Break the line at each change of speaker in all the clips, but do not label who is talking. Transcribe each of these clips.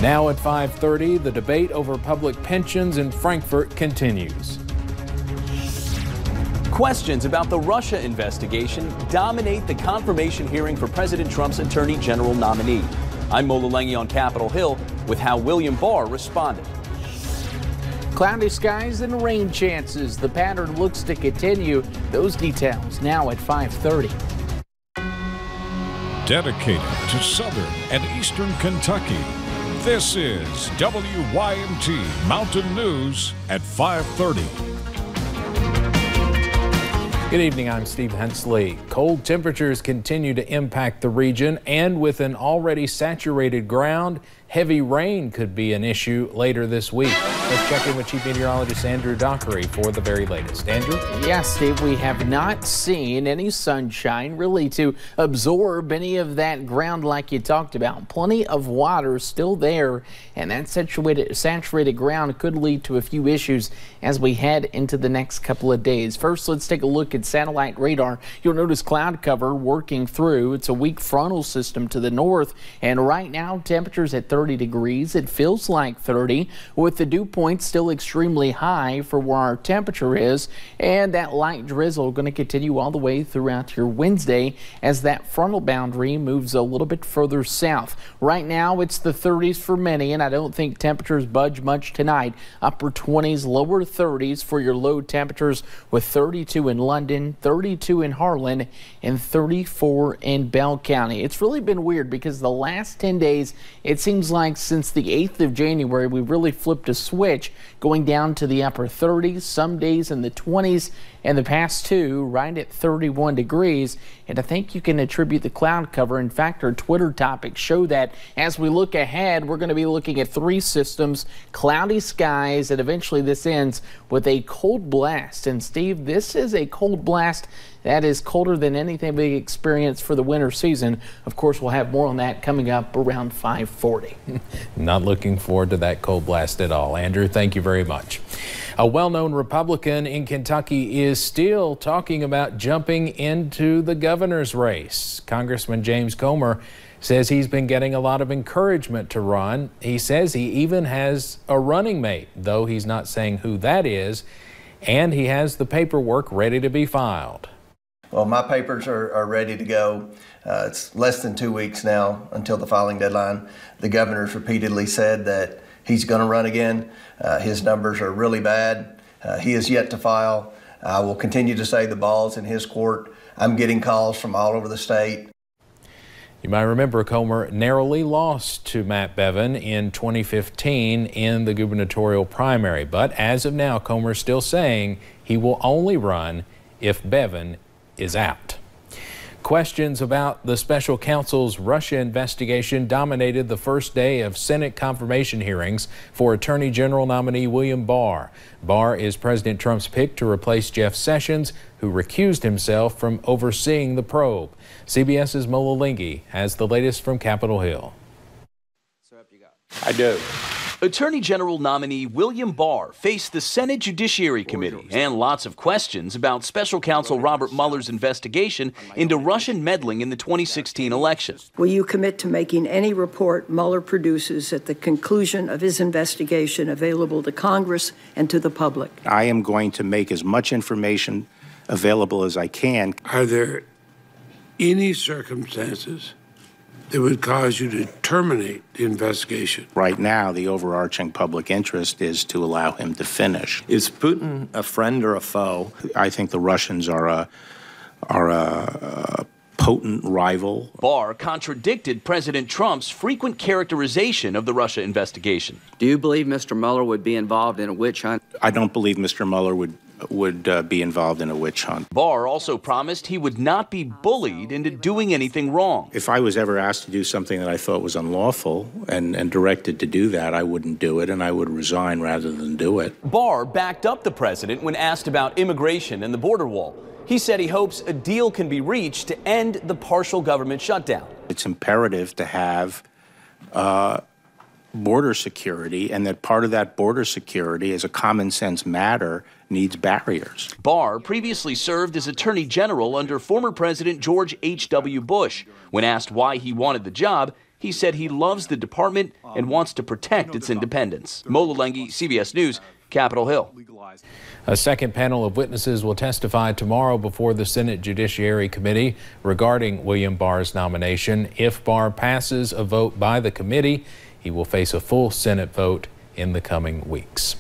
Now at 5:30, the debate over public pensions in Frankfurt continues.
Questions about the Russia investigation dominate the confirmation hearing for President Trump's Attorney General nominee. I'm Mo Lalengi on Capitol Hill with how William Barr responded.
Cloudy skies and rain chances. The pattern looks to continue. Those details now at 5:30.
Dedicated to Southern and Eastern Kentucky, this is WYMT Mountain News at 5:30.
Good evening, I'm Steve Hensley. Cold temperatures continue to impact the region, and with an already saturated ground, heavy rain could be an issue later this week. Let's check in with Chief Meteorologist Andrew Dockery for the very latest. Andrew?
Yes, Steve, we have not seen any sunshine really to absorb any of that ground like you talked about. Plenty of water still there, and that saturated ground could lead to a few issues as we head into the next couple of days. First, let's take a look at satellite radar. You'll notice cloud cover working through. It's a weak frontal system to the north, and right now temperatures at 30 degrees. It feels like 30 with the dew point still extremely high for where our temperature is, and that light drizzle going to continue all the way throughout your Wednesday as that frontal boundary moves a little bit further south. Right now it's the 30s for many, and I don't think temperatures budge much tonight. Upper 20s, lower 30s for your low temperatures, with 32 in London, 32 in Harlan, and 34 in Bell County. It's really been weird because the last 10 days it seems like since the 8th of January, we really flipped a switch, going down to the upper 30s, some days in the 20s, and the past two right at 31 degrees. And I think you can attribute the cloud cover. In fact, our Twitter topics show that as we look ahead, we're going to be looking at three systems, cloudy skies, and eventually this ends with a cold blast. And Steve, this is a cold blast that is colder than anything we experienced for the winter season. Of course, we'll have more on that coming up around 5:40.
Not looking forward to that cold blast at all. Andrew, thank you very much. A well-known Republican in Kentucky is still talking about jumping into the governor's race. Congressman James Comer says he's been getting a lot of encouragement to run. He says he even has a running mate, though he's not saying who that is, and he has the paperwork ready to be filed.
Well, my papers are ready to go. It's less than 2 weeks now until the filing deadline. The governor's repeatedly said that he's going to run again. His numbers are really bad. He is yet to file. I will continue to say the ball's in his court. I'm getting calls from all over the state.
You might remember Comer narrowly lost to Matt Bevin in 2015 in the gubernatorial primary. But as of now, Comer's still saying he will only run if Bevin is out. Questions about the special counsel's Russia investigation dominated the first day of Senate confirmation hearings for Attorney General nominee William Barr. Barr is President Trump's pick to replace Jeff Sessions, who recused himself from overseeing the probe. CBS's Mo Lalengi has the latest from Capitol Hill.
I do.
Attorney General nominee William Barr faced the Senate Judiciary Committee and lots of questions about special counsel Robert Mueller's investigation into Russian meddling in the 2016 election.
Will you commit to making any report Mueller produces at the conclusion of his investigation available to Congress and to the public?
I am going to make as much information available as I can.
Are there any circumstances that would cause you to terminate the investigation?
Right now, the overarching public interest is to allow him to finish.
Is Putin a friend or a foe?
I think the Russians are a potent rival.
Barr contradicted President Trump's frequent characterization of the Russia investigation.
Do you believe Mr. Mueller would be involved in a witch hunt?
I don't believe Mr. Mueller would be involved in a witch hunt.
Barr also promised he would not be bullied into doing anything wrong.
If I was ever asked to do something that I thought was unlawful and directed to do that, I wouldn't do it, and I would resign rather than do it.
Barr backed up the president when asked about immigration and the border wall. He said he hopes a deal can be reached to end the partial government shutdown.
It's imperative to have border security, and that part of that border security, as a common sense matter, needs barriers.
Barr previously served as Attorney General under former President George H.W. Bush. When asked why he wanted the job, he said he loves the department and wants to protect its independence. Mo Lalengi, CBS News, Capitol Hill.
A second panel of witnesses will testify tomorrow before the Senate Judiciary Committee regarding William Barr's nomination. If Barr passes a vote by the committee, he will face a full Senate vote in the coming weeks.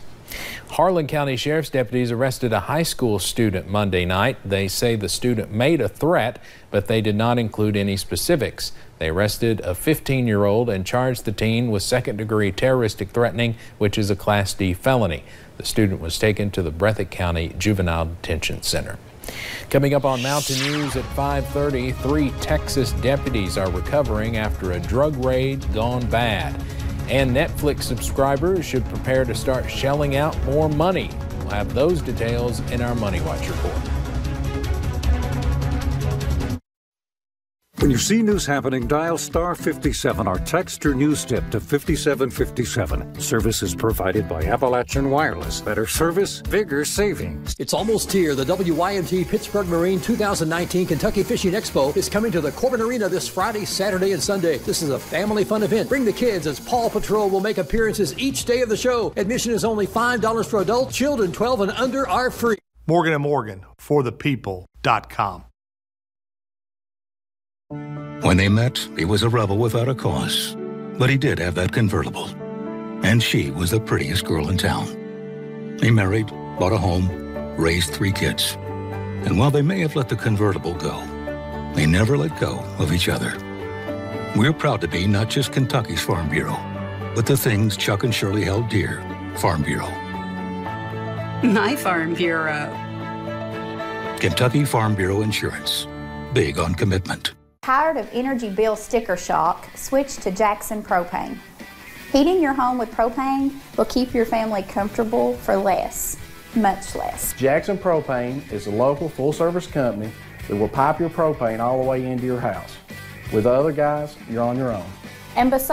Harlan County Sheriff's deputies arrested a high school student Monday night. They say the student made a threat, but they did not include any specifics. They arrested a 15-year-old and charged the teen with second-degree terroristic threatening, which is a Class D felony. The student was taken to the Breathitt County Juvenile Detention Center. Coming up on Mountain News at 5:30, 3 Texas deputies are recovering after a drug raid gone bad. And Netflix subscribers should prepare to start shelling out more money. We'll have those details in our Money Watch report.
When you see news happening, dial star 57 or text your news tip to 5757. Service is provided by Appalachian Wireless. Better service, bigger savings.
It's almost here. The WYMT Pittsburgh Marine 2019 Kentucky Fishing Expo is coming to the Corbin Arena this Friday, Saturday, and Sunday. This is a family fun event. Bring the kids as Paw Patrol will make appearances each day of the show. Admission is only $5 for adults. Children 12 and under are free.
Morgan & Morgan, forthepeople.com.
When they met, he was a rebel without a cause. But he did have that convertible. And she was the prettiest girl in town. He married, bought a home, raised 3 kids. And while they may have let the convertible go, they never let go of each other. We're proud to be not just Kentucky's Farm Bureau, but the things Chuck and Shirley held dear, Farm Bureau.
My Farm Bureau.
Kentucky Farm Bureau Insurance. Big on commitment.
Tired of energy bill sticker shock? Switch to Jackson Propane. Heating your home with propane will keep your family comfortable for less, much less.
Jackson Propane is a local full-service company that will pipe your propane all the way into your house. With other guys, you're on your own.
And besides,